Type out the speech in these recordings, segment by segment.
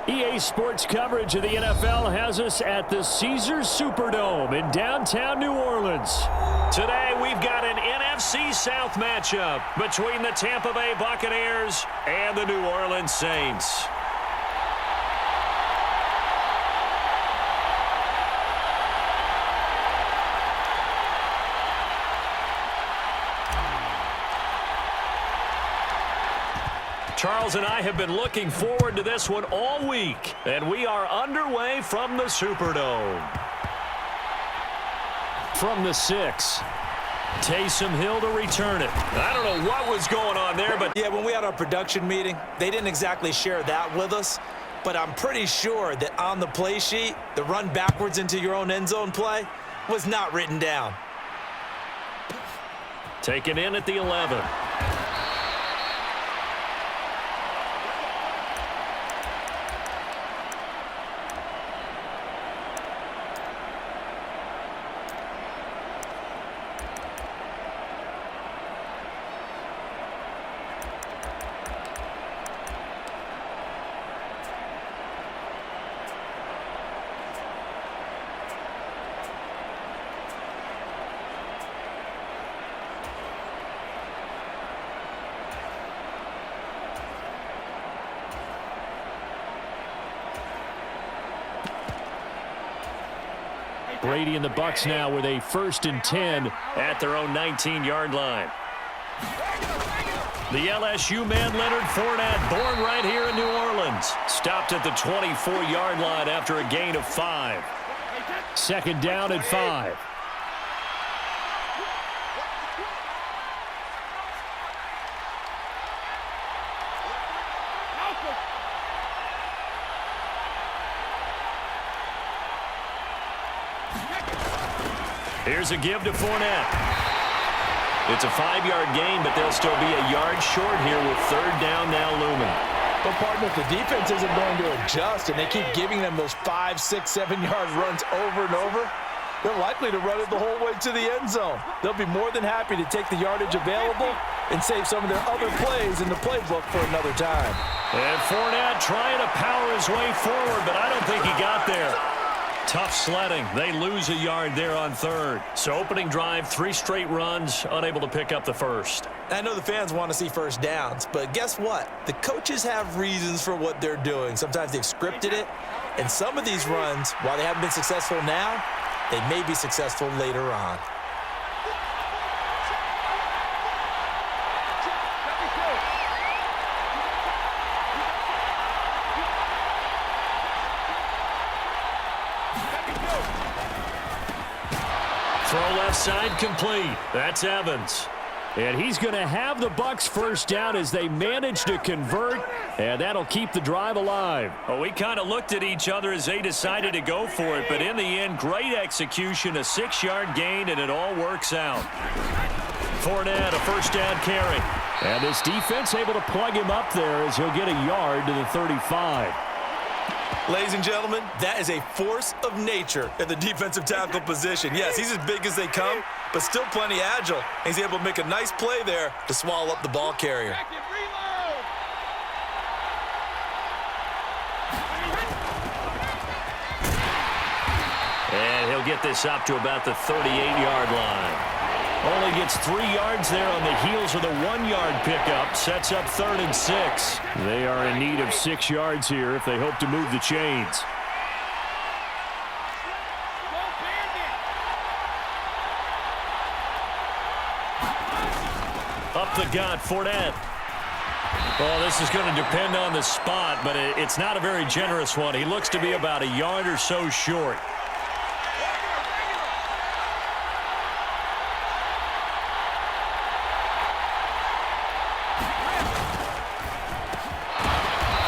EA Sports coverage of the NFL has us at the Caesars Superdome in downtown New Orleans. Today, we've got an NFC South matchup between the Tampa Bay Buccaneers and the New Orleans Saints. Charles and I have been looking forward to this one all week, and we are underway from the Superdome. From the 6, Taysom Hill to return it. I don't know what was going on there, but yeah, when we had our production meeting, they didn't exactly share that with us, but I'm pretty sure that on the play sheet, the run backwards into your own end zone play was not written down. Taken in at the 11. Brady and the Bucs now with a 1st and 10 at their own 19-yard line. The LSU man Leonard Fournette, born right here in New Orleans, stopped at the 24-yard line after a gain of 5. 2nd down at 5. Here's a give to Fournette. It's a 5-yard gain, but they'll still be a yard short here with 3rd down now looming. But, partner, if the defense isn't going to adjust and they keep giving them those 5, 6, 7-yard runs over and over, they're likely to run it the whole way to the end zone. They'll be more than happy to take the yardage available and save some of their other plays in the playbook for another time. And Fournette trying to power his way forward, but I don't think he got there. Tough sledding. They lose a yard there on 3rd. So opening drive, 3 straight runs, unable to pick up the 1st. I know the fans want to see first downs, but guess what? The coaches have reasons for what they're doing. Sometimes they've scripted it, and some of these runs, while they haven't been successful now, they may be successful later on. Throw left side complete. That's Evans. And he's going to have the Bucs 1st down as they manage to convert, and that'll keep the drive alive. Well, we kind of looked at each other as they decided to go for it, but in the end, great execution, a 6-yard gain, and it all works out. Fournette, a 1st down carry. And this defense able to plug him up there as he'll get a yard to the 35. Ladies and gentlemen, that is a force of nature at the defensive tackle position. Yes, he's as big as they come, but still plenty agile. He's able to make a nice play there to swallow up the ball carrier. And he'll get this up to about the 38-yard line. Only gets 3 yards there on the heels of the 1-yard pickup. Sets up 3rd and 6. They are in need of 6 yards here if they hope to move the chains. Up the gut, Fournette. Well, this is going to depend on the spot, but it's not a very generous one. He looks to be about a yard or so short.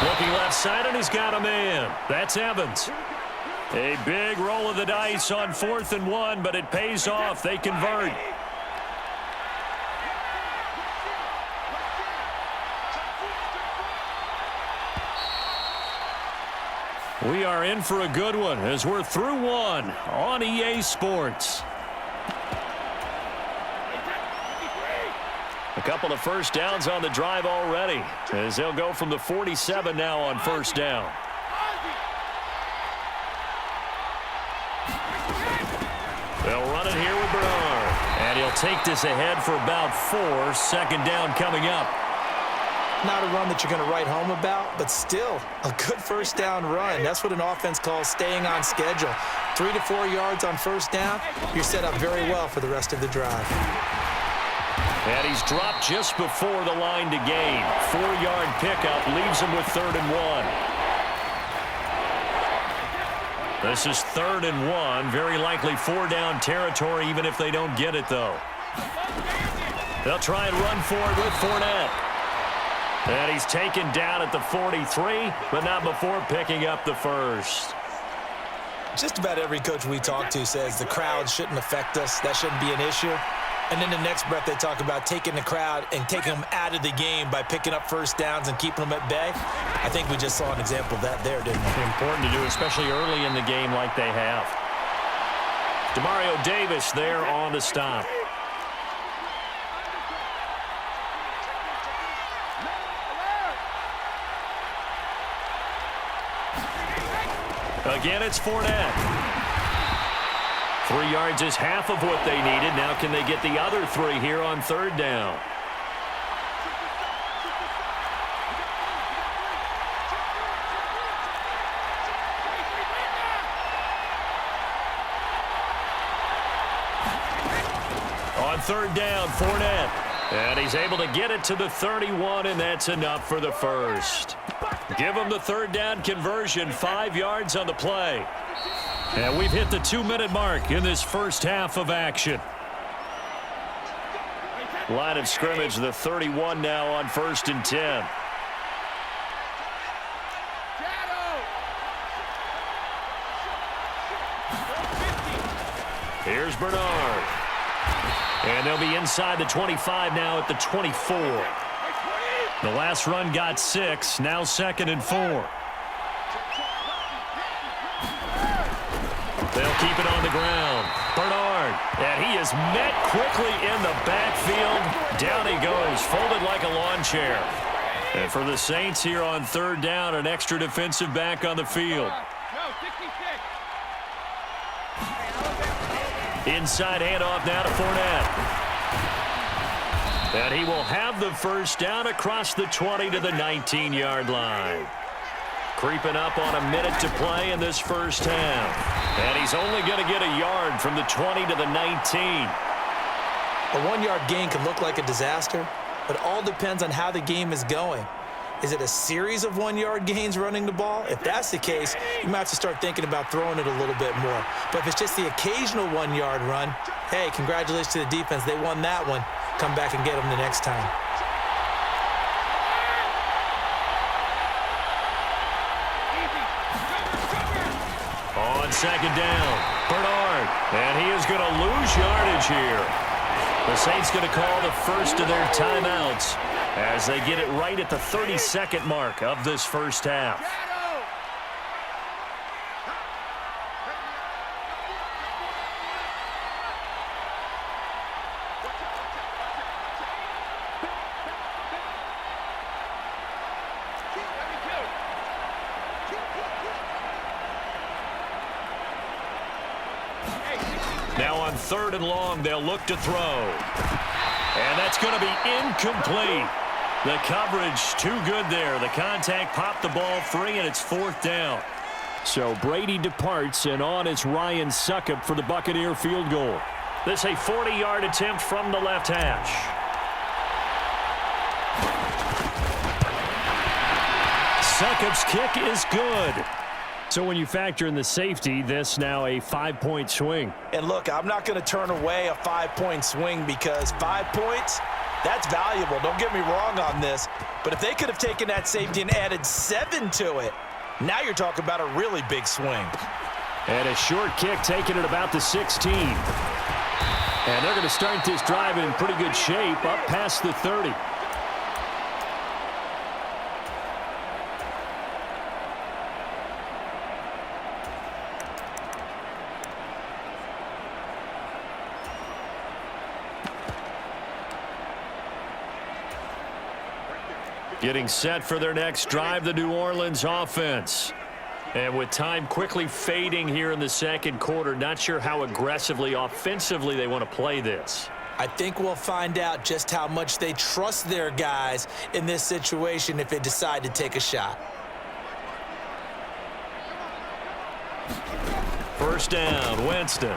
Looking left side, and he's got a man. That's Evans. A big roll of the dice on 4th and 1, but it pays off. They convert. We are in for a good one as we're through one on EA Sports. A couple of 1st downs on the drive already as they'll go from the 47 now on 1st down. They'll run it here with Bernard. And he'll take this ahead for about 4. Second down coming up. Not a run that you're going to write home about, but still a good first down run. That's what an offense calls staying on schedule. 3 to 4 yards on first down, you're set up very well for the rest of the drive. And he's dropped just before the line to gain. 4-yard pickup leaves him with 3rd and 1. This is 3rd and 1. Very likely 4-down territory, even if they don't get it, though. They'll try and run for it with Fournette. And he's taken down at the 43, but not before picking up the first. Just about every coach we talk to says the crowd shouldn't affect us. That shouldn't be an issue. And then the next breath they talk about taking the crowd and taking them out of the game by picking up first downs and keeping them at bay. I think we just saw an example of that there, didn't we? Important to do, especially early in the game like they have. Demario Davis there on the stop. Again, it's Fournette. 3 yards is half of what they needed. Now can they get the other 3 here on 3rd down? On 3rd down, Fournette. And he's able to get it to the 31, and that's enough for the first. Give him the 3rd down conversion, 5 yards on the play. And we've hit the 2-minute mark in this first half of action. Line of scrimmage, the 31 now on 1st and 10. Here's Bernard. And they'll be inside the 25 now at the 24. The last run got 6, now 2nd and 4. They'll keep it on the ground. Bernard, and he is met quickly in the backfield. Down he goes, folded like a lawn chair. And for the Saints here on 3rd down, an extra defensive back on the field. Inside handoff now to Fournette. And he will have the first down across the 20 to the 19-yard line. Creeping up on a minute to play in this first half. And he's only going to get a yard from the 20 to the 19. A 1-yard gain can look like a disaster, but all depends on how the game is going. Is it a series of 1-yard gains running the ball? If that's the case, you might have to start thinking about throwing it a little bit more. But if it's just the occasional 1-yard run, hey, congratulations to the defense. They won that one. Come back and get them the next time. On 2nd down, Bernard. And he is going to lose yardage here. The Saints going to call the first of their timeouts as they get it right at the 32nd mark of this first half. Now on 3rd and long, they'll look to throw. And that's going to be incomplete. The coverage too good there. The contact popped the ball free, and it's 4th down. So Brady departs, and on is Ryan Succop for the Buccaneer field goal. This a 40-yard attempt from the left hash. Succop's kick is good. So when you factor in the safety, this now a 5-point swing. And look, I'm not going to turn away a 5-point swing because 5 points, that's valuable. Don't get me wrong on this. But if they could have taken that safety and added 7 to it, now you're talking about a really big swing. And a short kick taken at about the 16. And they're going to start this drive in pretty good shape up past the 30. Getting set for their next drive, the New Orleans offense. And with time quickly fading here in the second quarter, not sure how aggressively, offensively they want to play this. I think we'll find out just how much they trust their guys in this situation if they decide to take a shot. First down, Winston.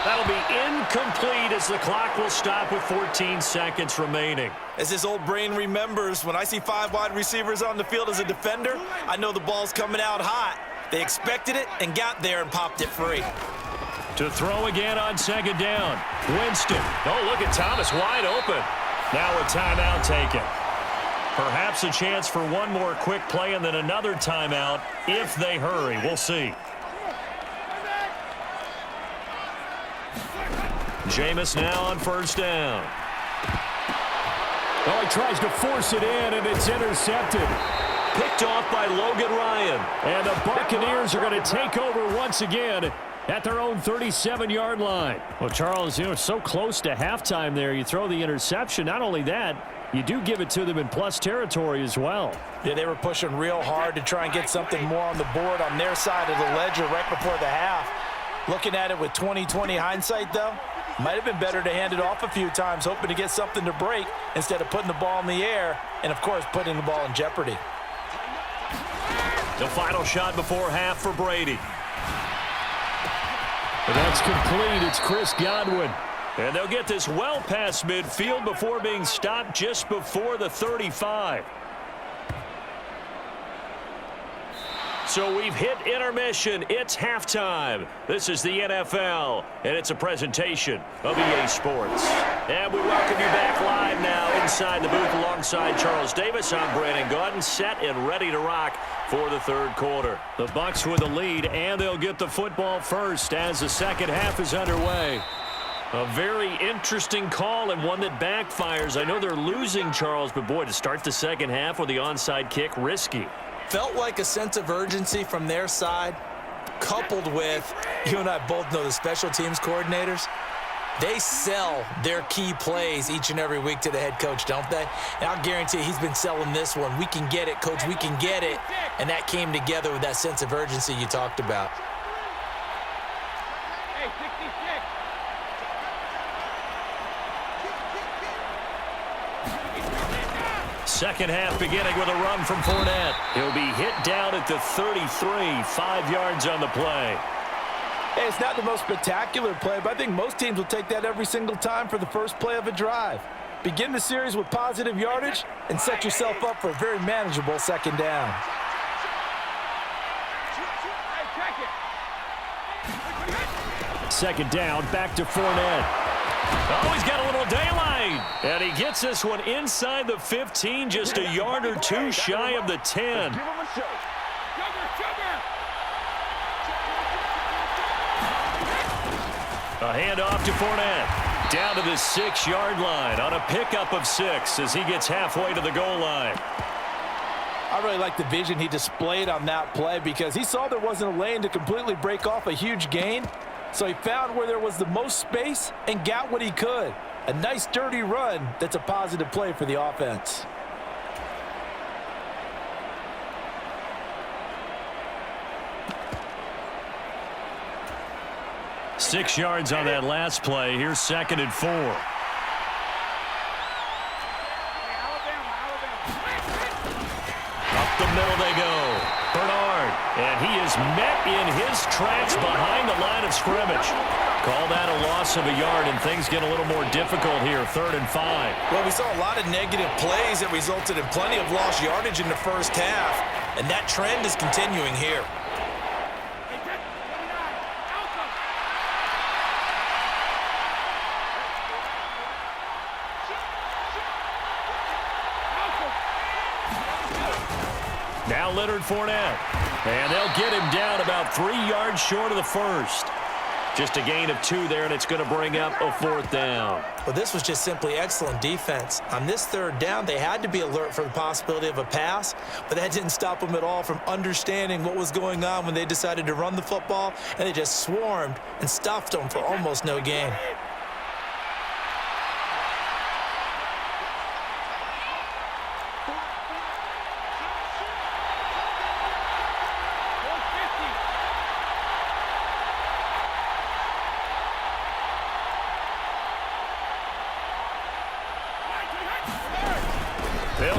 That'll be incomplete as the clock will stop with 14 seconds remaining. As this old brain remembers, when I see 5 wide receivers on the field as a defender, I know the ball's coming out hot. They expected it and got there and popped it free. To throw again on second down, Winston. Oh, look at Thomas wide open. Now a timeout taken. Perhaps a chance for one more quick play and then another timeout if they hurry. We'll see. Jameis now on first down. Oh, he tries to force it in, and it's intercepted. Picked off by Logan Ryan. And the Buccaneers are going to take over once again at their own 37-yard line. Well, Charles, so close to halftime there. You throw the interception. Not only that, you do give it to them in plus territory as well. Yeah, they were pushing real hard to try and get something more on the board on their side of the ledger right before the half. Looking at it with 20/20 hindsight, though, might have been better to hand it off a few times, hoping to get something to break instead of putting the ball in the air and, of course, putting the ball in jeopardy. The final shot before half for Brady. That's complete. It's Chris Godwin. And they'll get this well past midfield before being stopped just before the 35. So we've hit intermission. It's halftime. This is the NFL, and it's a presentation of EA Sports. And we welcome you back live now inside the booth alongside Charles Davis. I'm Brandon Gaudin, set and ready to rock for the third quarter. The Bucs with the lead, and they'll get the football first as the second half is underway. A very interesting call and one that backfires. I know they're losing, Charles, but boy, to start the second half with the onside kick, risky. Felt like a sense of urgency from their side, coupled with, you and I both know the special teams coordinators, they sell their key plays each and every week to the head coach, don't they? And I'll guarantee you he's been selling this one. We can get it, coach, we can get it. And that came together with that sense of urgency you talked about. Second half beginning with a run from Fournette. He'll be hit down at the 33, 5 yards on the play. Hey, it's not the most spectacular play, but I think most teams will take that every single time for the first play of a drive. Begin the series with positive yardage and set yourself up for a very manageable second down. Second down, back to Fournette. Oh, he's got a little daylight. And he gets this one inside the 15, just a yard or two shy of the 10. A handoff to Fournette. Down to the 6-yard line on a pickup of 6 as he gets halfway to the goal line. I really like the vision he displayed on that play because he saw there wasn't a lane to completely break off a huge gain. So he found where there was the most space and got what he could. A nice, dirty run that's a positive play for the offense. Six yards on that last play. Here's 2nd and 4. Up the middle they go. Bernard, and he is met in his tracks behind the line of scrimmage. Call that a loss of a yard, and things get a little more difficult here, 3rd and 5. Well, we saw a lot of negative plays that resulted in plenty of lost yardage in the first half, and that trend is continuing here. Now Leonard Fournette. And they'll get him down about 3 yards short of the first. Just a gain of 2 there, and it's going to bring up a 4th down. Well, this was just simply excellent defense. On this 3rd down, they had to be alert for the possibility of a pass, but that didn't stop them at all from understanding what was going on when they decided to run the football, and they just swarmed and stuffed them for almost no gain.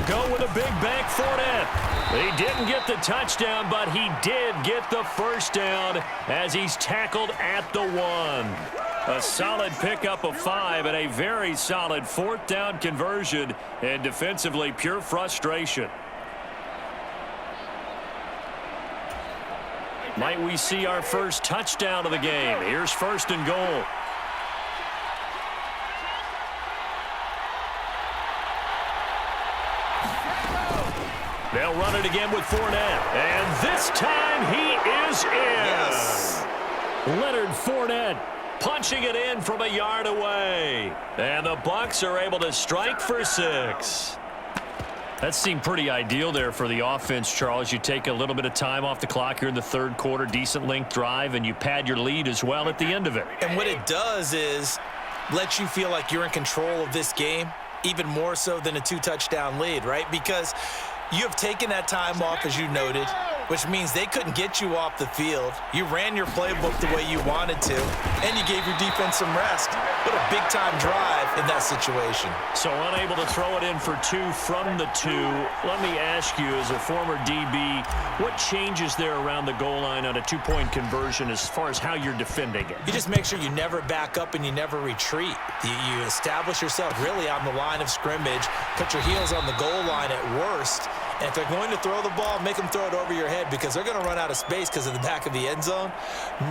go with a big bank Fournette. He didn't get the touchdown, but he did get the first down as he's tackled at the 1. A solid pickup of 5 and a very solid 4th down conversion, and defensively pure frustration. Might we see our first touchdown of the game? Here's 1st and goal. They'll run it again with Fournette. And this time he is in. Yes. Leonard Fournette punching it in from a yard away. And the Bucs are able to strike for 6. That seemed pretty ideal there for the offense, Charles. You take a little bit of time off the clock here in the 3rd quarter, decent length drive, and you pad your lead as well at the end of it. And what it does is let you feel like you're in control of this game, even more so than a 2-touchdown lead, right? Because you have taken that time off, as you noted, which means they couldn't get you off the field. You ran your playbook the way you wanted to, and you gave your defense some rest. What a big-time drive in that situation. So unable to throw it in for 2 from the 2. Let me ask you, as a former DB, what changes there around the goal line on a 2-point conversion as far as how you're defending it? You just make sure you never back up and you never retreat. You establish yourself really on the line of scrimmage, put your heels on the goal line at worst, and if they're going to throw the ball, make them throw it over your head because they're going to run out of space because of the back of the end zone.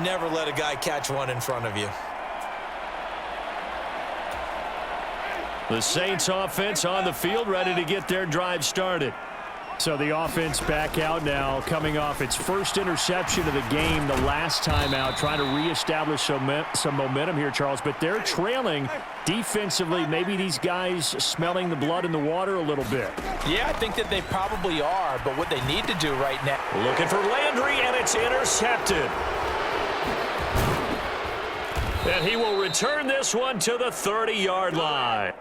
Never let a guy catch one in front of you. The Saints offense on the field, ready to get their drive started. So the offense back out now, coming off its first interception of the game the last time out, trying to reestablish some momentum here, Charles. But they're trailing defensively. Maybe these guys smelling the blood in the water a little bit. Yeah, I think that they probably are, but what they need to do right now. Looking for Landry, and it's intercepted. And he will return this one to the 30-yard line.